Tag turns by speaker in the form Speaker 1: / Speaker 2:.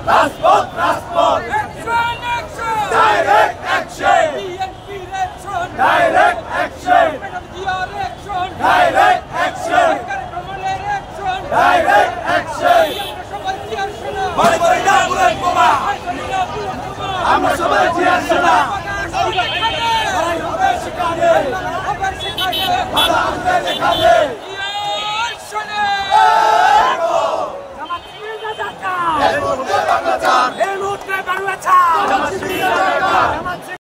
Speaker 1: রাজপথ রাজপথ direct action direct action direct action direct action বড় বড় না বুলেট বোমা আমরা সবাই জিয়ার সেনা লড়াই হবে সেখানে বাধা আসবে যেখানে এই মুহূর্তে বাংলা ছাড়